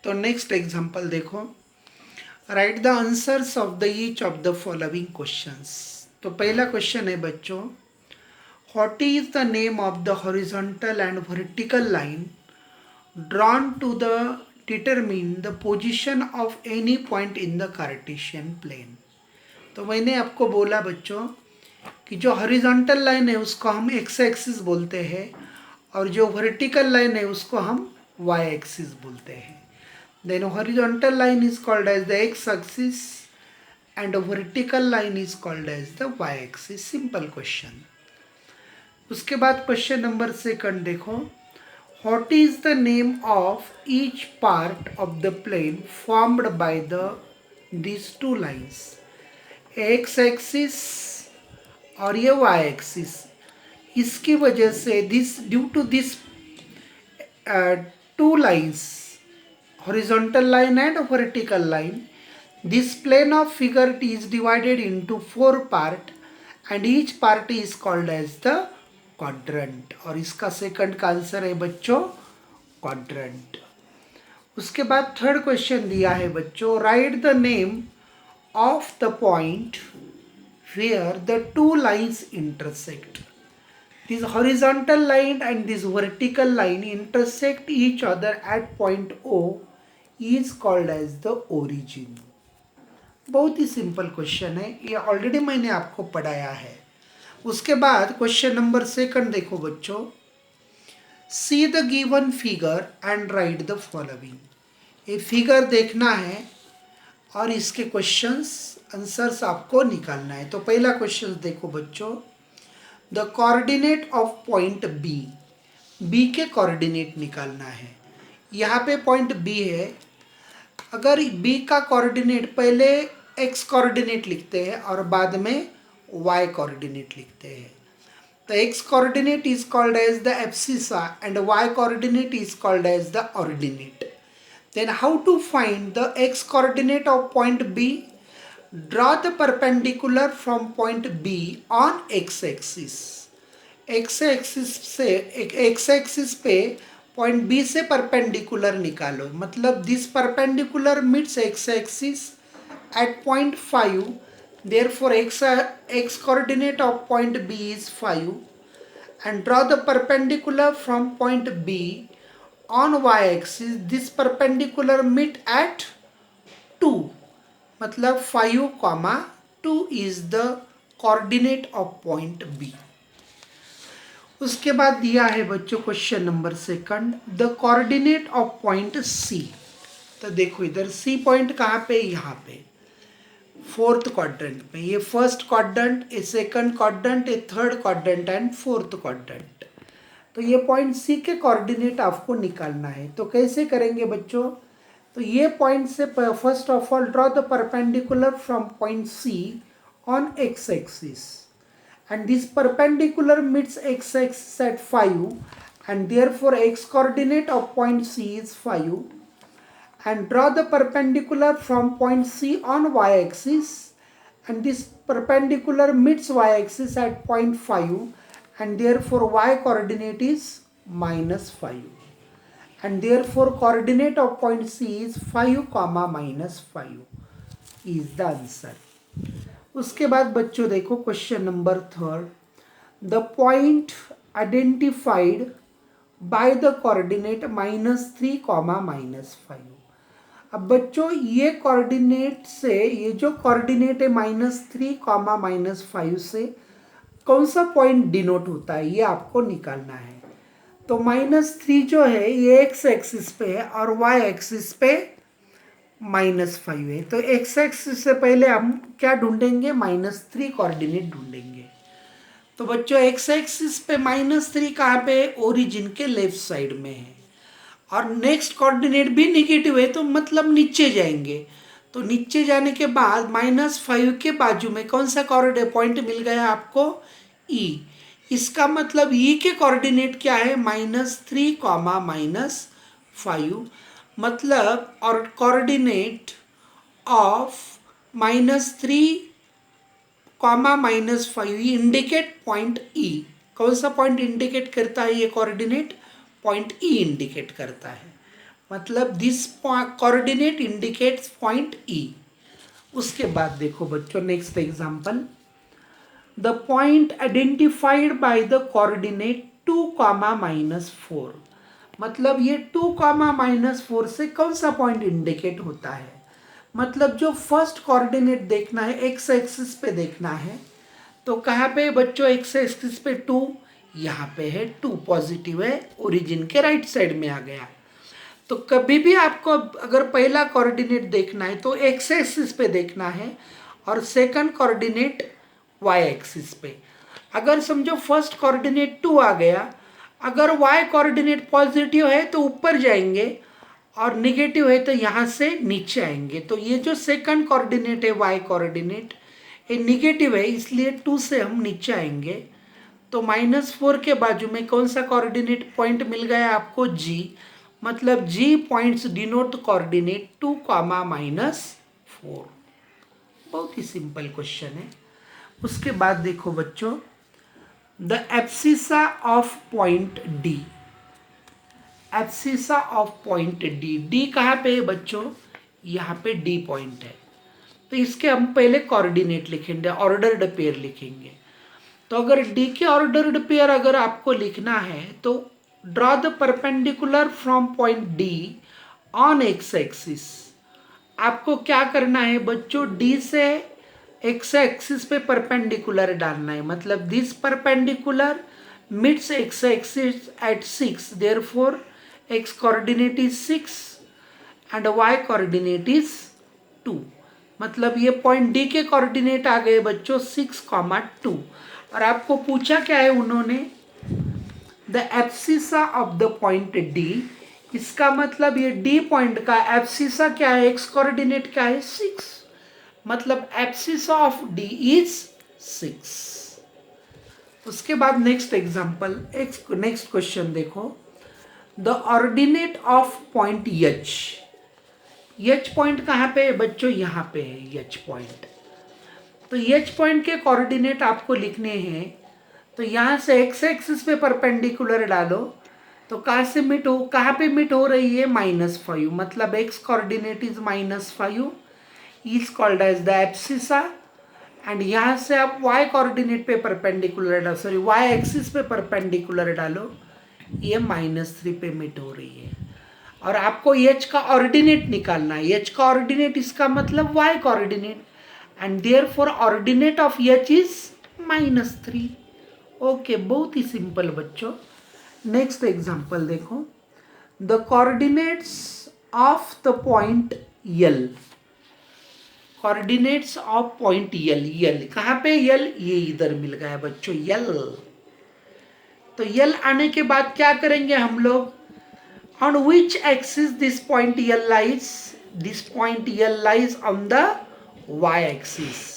तो next example देखो, write the answers of the each of the following questions. तो पहला क्वेश्चन है बच्चों, what is the name of the horizontal and vertical line drawn to the determine the position of any point in the Cartesian plane. तो मैंने आपको बोला बच्चों कि जो हॉरिजॉन्टल लाइन है उसको हम एक्स एक्सिस बोलते हैं और जो वर्टिकल लाइन है उसको हम वाई एक्सिस बोलते हैं। Then horizontal line is called as the X axis and vertical line is called as the Y axis. Simple question. उसके बाद क्वेश्चन नंबर सेकंड देखो, what is the name of each part of the plane formed by the this two lines, X axis और ये Y axis. इसकी वजह से this due to this two lines, horizontal line and vertical line, this plane of figure is divided into 4 part and each part is called as the quadrant। और इसका second का answer है बच्चों quadrant। उसके बाद थर्ड क्वेश्चन दिया है बच्चों, write the name of the point where the two lines intersect. This horizontal line and this vertical line intersect each other at point O is called as the origin। बहुत ही simple question है, ये already मैंने आपको पढ़ाया है। उसके बाद क्वेश्चन नंबर सेकंड देखो बच्चों, see the given figure and right the following. ये फिगर देखना है और इसके क्वेश्चंस आंसर्स आपको निकालना है। तो पहला क्वेश्चन देखो बच्चों, the coordinate of point B, B के कोऑर्डिनेट निकालना है। यहाँ पे पॉइंट बी है, अगर बी का कोऑर्डिनेट पहले एक्स कोऑर्डिनेट लिखते हैं और बाद में वाई कोऑर्डिनेट लिखते हैं, तो X coordinate is called as the abscissa and Y coordinate is called as the ordinate. Then how to find the X coordinate of point B, draw the perpendicular from point B on X axis. X axis से X axis पे point B से perpendicular निकालो, मतलब this perpendicular meets X axis at point 5, therefore X coordinate of point B is 5 and draw the perpendicular from point B on Y axis, this perpendicular meet at 2, मतलब 5,2 is the coordinate of point B. उसके बाद दिया है बच्चों question number second, the coordinate of point C. तो देखो इधर C point कहाँ पे, यहाँ पे फोर्थ क्वाड्रेंट में। ये फर्स्ट क्वाड्रेंट, ये सेकंड क्वाड्रेंट, ये third quadrant and fourth quadrant. तो ये पॉइंट सी के कोऑर्डिनेट आपको निकालना है। तो कैसे करेंगे बच्चों, तो ये पॉइंट से first of all draw the perpendicular from point C on X axis and this perpendicular meets x axis at 5 and therefore x coordinate of point C is 5 and draw the perpendicular from point C on y axis and this perpendicular meets y axis at point 5 and therefore y coordinate is -5 and therefore coordinate of point C is 5, -5 is the answer। उसके बाद बच्चों देखो question number third, the point identified by the coordinate -3, -5। अब बच्चों ये coordinate से, ये जो कोऑर्डिनेट है -3, -5 से कौन सा पॉइंट डिनोट होता है ये आपको निकालना है। तो -3 जो है ये एक्स एक्सिस पे है और वाई एक्सिस पे -5 है। तो एक्स एक्सिस से पहले हम क्या ढूंढेंगे, -3 कोऑर्डिनेट ढूंढेंगे। तो बच्चों एक्स एक्सिस पे -3 कहाँ पे, ओरिजिन के लेफ्ट साइड में है और नेक्स्ट कोऑर्डिनेट भी निगेटिव है, तो मतलब नीचे जाएंगे। तो नीचे जाने के बाद -5 के बाजू में कौन सा कोऑर्डिनेट पॉइंट मिल गया आपको, ई। इसका मतलब ई के कोऑर्डिनेट क्या है, -3, -5, मतलब और कोऑर्डिनेट ऑफ -3, -5 इंडिकेट पॉइंट ई। कौन सा पॉइंट इंडिकेट करता है ये कोऑर्डिनेट, पॉइंट ई इंडिकेट करता है। मतलब दिस कोऑर्डिनेट इंडिकेट्स पॉइंट ई। उसके बाद देखो बच्चों next example, the point identified by the coordinate 2, -4। मतलब ये 2, -4 से कौन सा पॉइंट इंडिकेट होता है? मतलब जो फर्स्ट कोऑर्डिनेट देखना है एक्स एक्सिस पे देखना है, तो कहाँ पे बच्चों एक्स एक्सिस पे 2, यहाँ पे है 2 पॉजिटिव है, ओरिजिन के राइट साइड में आ गया। तो कभी भी आपको अगर पहला कोऑर्डिनेट देखना है तो एक्स एक्सिस पे देखना है और सेकंड कोऑर्डिनेट वाई एक्सिस पे। अगर समझो फर्स्ट कोऑर्डिनेट 2 आ गया, अगर वाई कोऑर्डिनेट पॉजिटिव है तो ऊपर जाएंगे और निगेटिव है तो यहाँ से नीचे आएंगे। तो ये जो सेकंड कोऑर्डिनेट है वाई कोऑर्डिनेट, ये निगेटिव है, इसलिए 2 से हम नीचे आएंगे। तो -4 के बाजू में कौन सा कोऑर्डिनेट पॉइंट मिल गया आपको? जी। मतलब जी पॉइंट्स डिनोट कोऑर्डिनेट 2, -4। बहुत ही सिंपल क्वेश्चन है। उसके बाद देखो बच्चों, the abscissa of point D. Abscissa of point D, D कहाँ पे है बच्चों? यहाँ पे डी पॉइंट है। तो इसके हम पहले कोऑर्डिनेट लिखेंगे, ऑर्डर्ड पेयर लिखेंगे। तो अगर डी के ऑर्डर्ड पेयर अगर आपको लिखना है तो draw the perpendicular from point D on X axis. आपको क्या करना है बच्चों? डी से एक्स एक्सिस पे परपेंडिकुलर डालना है। मतलब this perpendicular meets X axis at 6, therefore X coordinate is 6 and Y coordinate is 2। मतलब ये पॉइंट डी के कोऑर्डिनेट आ गए बच्चों 6, 2। और आपको पूछा क्या है उन्होंने? The abscissa of the point D. इसका मतलब ये डी पॉइंट का एब्सिसा क्या है? एक्स कोऑर्डिनेट क्या है? 6। मतलब एब्सिसा ऑफ डी इज 6। उसके बाद नेक्स्ट एग्जांपल, नेक्स्ट क्वेश्चन देखो, the ordinate of point H. H point कहाँ पे है बच्चों? यहाँ पे है एच पॉइंट। तो एच पॉइंट के कोऑर्डिनेट आपको लिखने हैं। तो यहाँ से एक्स एक्सिस पे परपेंडिकुलर डालो, तो कहाँ से मिट हो, कहाँ पे मिट हो रही है? -5। मतलब X coordinate is -5, is called as the abscissa. And यहाँ से आप वाई कोऑर्डिनेट पे परपेंडिकुलर डालो, सॉरी वाई एक्सिस पे परपेंडिकुलर डालो, ये -3 पे मिट हो रही है। और आपको एच का ऑर्डिनेट निकालना है। एच का ऑर्डिनेट इसका मतलब y coordinate, and therefore ordinate of H is -3। Okay, बहुत ही सिंपल बच्चों। नेक्स्ट एग्जांपल देखो, the coordinates of the point L. Coordinates of point L, L कहाँ पे? यल ये इधर मिल गया बच्चों यल। तो यल आने के बाद क्या करेंगे हम लोग? On which axis this point यल लाइज? दिस पॉइंट यल lies on the Y axis.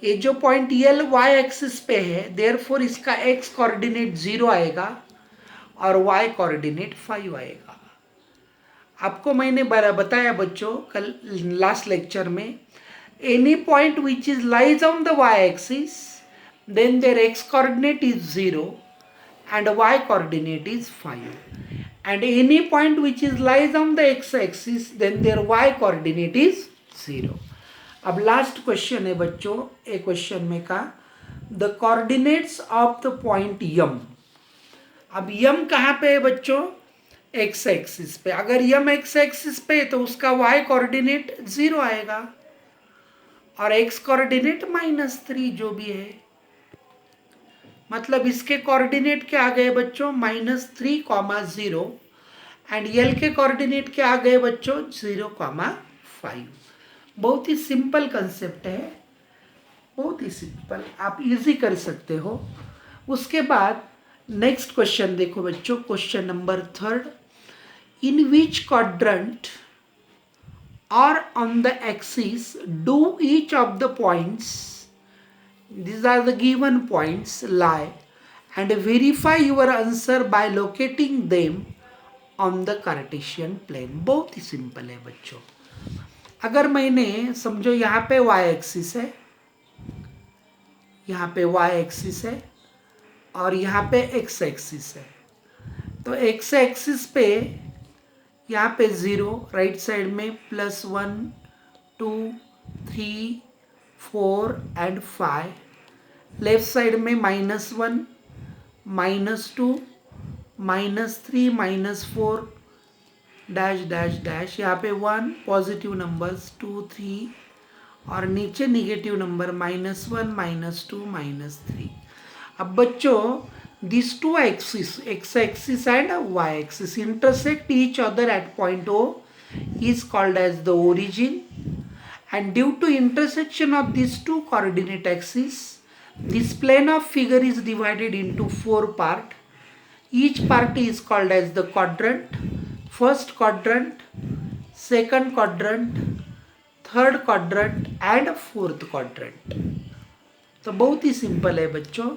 ये जो पॉइंट यल वाई एक्सिस पे है, देयरफॉर इसका एक्स कोऑर्डिनेट 0 आएगा और वाई कोऑर्डिनेट 5 आएगा। आपको मैंने बताया बच्चों कल लास्ट लेक्चर में, any point which is lies on the Y axis then their X coordinate is 0 and y coordinate is 5, and any point which is lies on the x axis then their y coordinate is 0। अब last question है बच्चों, एक question में का the coordinates of the point M. अब M कहाँ पे है बच्चों? एक्स एक्सिस पे। अगर यम एक्स एक्सिस पे तो उसका y कोऑर्डिनेट 0 आएगा और x कोऑर्डिनेट -3 जो भी है। मतलब इसके कोऑर्डिनेट क्या आ गए बच्चों? -3, 0 एंड यल के कोऑर्डिनेट क्या आ गए बच्चों? 0, 5। बहुत ही सिंपल कंसेप्ट है, बहुत ही सिंपल, आप इजी कर सकते हो। उसके बाद नेक्स्ट क्वेश्चन देखो बच्चों, question number 3, in which quadrant or on the axis do each of the points, these are the given points, lie, and verify your answer by locating them on the Cartesian plane। बहुत ही simple है बच्चों। अगर मैंने समझो यहाँ पे y axis है, यहाँ पे y एक्सिस है और यहाँ पे x एक्सिस है। तो x एक्सिस पे यहाँ पे 0, राइट साइड में +1 2 3 4 एंड 5, लेफ्ट साइड में -1 -2 -3 -4 डैश डैश डैश, यहाँ पे 1 पॉजिटिव नंबर्स 2 3 और नीचे निगेटिव नंबर -1 -2 -3। अब बच्चों these two axes, x axis and y axis, intersect each other at point O is called as the origin, and due to intersection of these two coordinate axes, this plane of figure is divided into 4 parts. Each part is called as the quadrant, first quadrant, second quadrant, third quadrant and fourth quadrant. तो बहुत ही simple है बच्चों।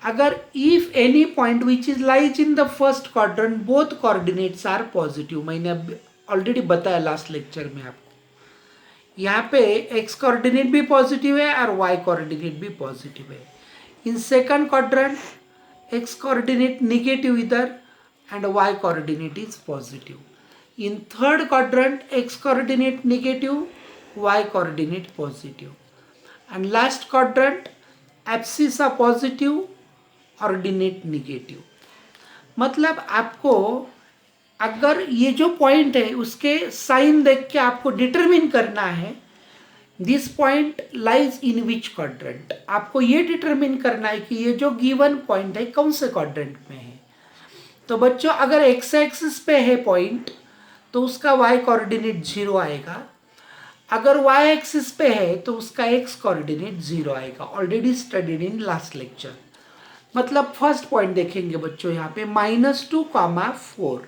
अगर if any point which is lies in the first quadrant both coordinates are positive, मैंने अब already बताया last lecture में आपको। यहाँ पे एक्स कोऑर्डिनेट भी पॉजिटिव है और वाई कोऑर्डिनेट भी पॉजिटिव है। In second quadrant x coordinate negative इधर and Y coordinate is positive. In third quadrant x coordinate negative, y coordinate positive, and last quadrant axis are positive, ordinate negative। मतलब आपको अगर ये जो point है उसके साइन देख के आपको डिटरमिन करना है this point lies in which quadrant, आपको ये डिटरमिन करना है कि ये जो गिवन पॉइंट है कौन से क्वाड्रेंट में है। तो बच्चों अगर एक्स एक्सिस पे है पॉइंट तो उसका y कोऑर्डिनेट 0 आएगा, अगर y एक्सिस पे है तो उसका x कोऑर्डिनेट 0 आएगा, already studied in last lecture. मतलब फर्स्ट पॉइंट देखेंगे बच्चों यहाँ पे -2, 4।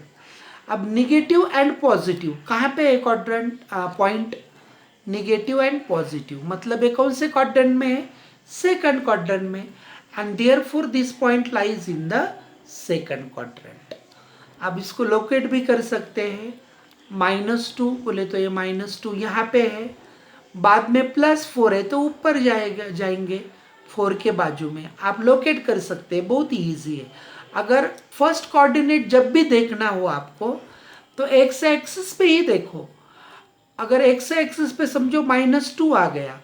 अब निगेटिव एंड पॉजिटिव कहाँ पे है quadrant point, negative and positive, मतलब ये कौन से क्वाड्रेंट में है, सेकंड क्वाड्रेंट में, and therefore this point lies in the second quadrant. अब इसको लोकेट भी कर सकते हैं, -2 बोले तो ये -2 यहाँ पे है, बाद में +4 है तो ऊपर जाएंगे 4 के बाजू में, आप लोकेट कर सकते हैं, बहुत ही ईजी है। अगर फर्स्ट कोऑर्डिनेट जब भी देखना हो आपको तो एक्स एक्सिस पे ही देखो। अगर एक्स एक्सिस पे समझो -2 आ गया,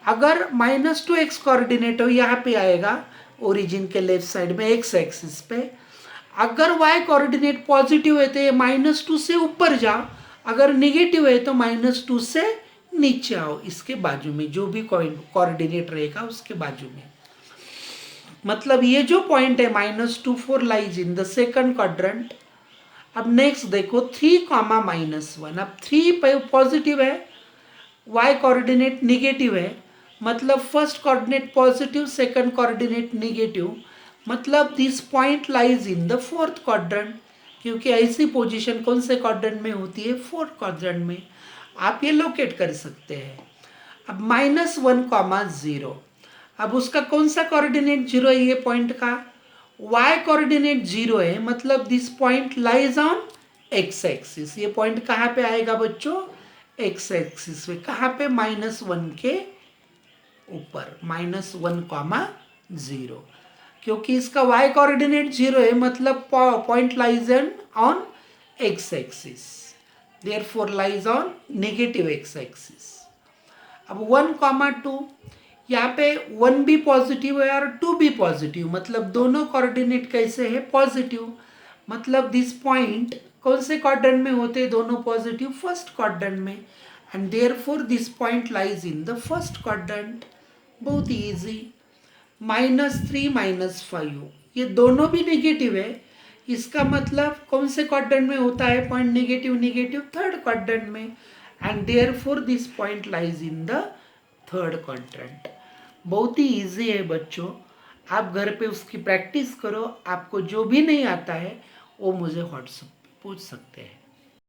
अगर -2 एक्स कोऑर्डिनेट हो यहाँ पे आएगा ओरिजिन के लेफ्ट साइड में एक्स एक्सिस पे। अगर y कोऑर्डिनेट पॉजिटिव है तो ये -2 से ऊपर जाओ, अगर निगेटिव है तो -2 से नीचे आओ, इसके बाजू में जो भी कोऑर्डिनेट रहेगा उसके बाजू में। मतलब ये जो पॉइंट है -2 4 lies in the second quadrant. अब नेक्स्ट देखो 3, -1, अब 3 पॉजिटिव है, y कोऑर्डिनेट निगेटिव है, मतलब first coordinate positive, second coordinate negative, मतलब this point lies in the fourth quadrant, क्योंकि ऐसी पोजीशन कौन से क्वाड्रेंट में होती है, फोर्थ क्वाड्रेंट में। आप ये लोकेट कर सकते हैं। अब -1, 0, अब उसका कौन सा कोऑर्डिनेट 0 है, ये पॉइंट का y कोऑर्डिनेट 0 है, मतलब this point lies on x axis. ये पॉइंट कहाँ पे आएगा बच्चों, x एक्सिस पे, कहाँ पे, -1 के ऊपर, -1, 0, क्योंकि इसका y कोऑर्डिनेट 0 है, मतलब point lies on x axis, therefore lies on negative x axis. अब 1, 2, यहाँ पे 1 भी पॉजिटिव है और 2 भी पॉजिटिव, मतलब दोनों कोऑर्डिनेट कैसे है, पॉजिटिव, मतलब दिस पॉइंट कौन से क्वाड्रेंट में होते हैं, दोनों पॉजिटिव, फर्स्ट क्वाड्रेंट में, and therefore this point lies in the first quadrant. बहुत ही ईजी। -3, -5, ये दोनों भी नेगेटिव है, इसका मतलब कौन से क्वाड्रेंट में होता है point, negative negative, third quadrant में, and therefore this point lies in the third quadrant. बहुत ही ईजी है बच्चों, आप घर पे उसकी प्रैक्टिस करो, आपको जो भी नहीं आता है वो मुझे व्हाट्सएप पे पूछ सकते हैं।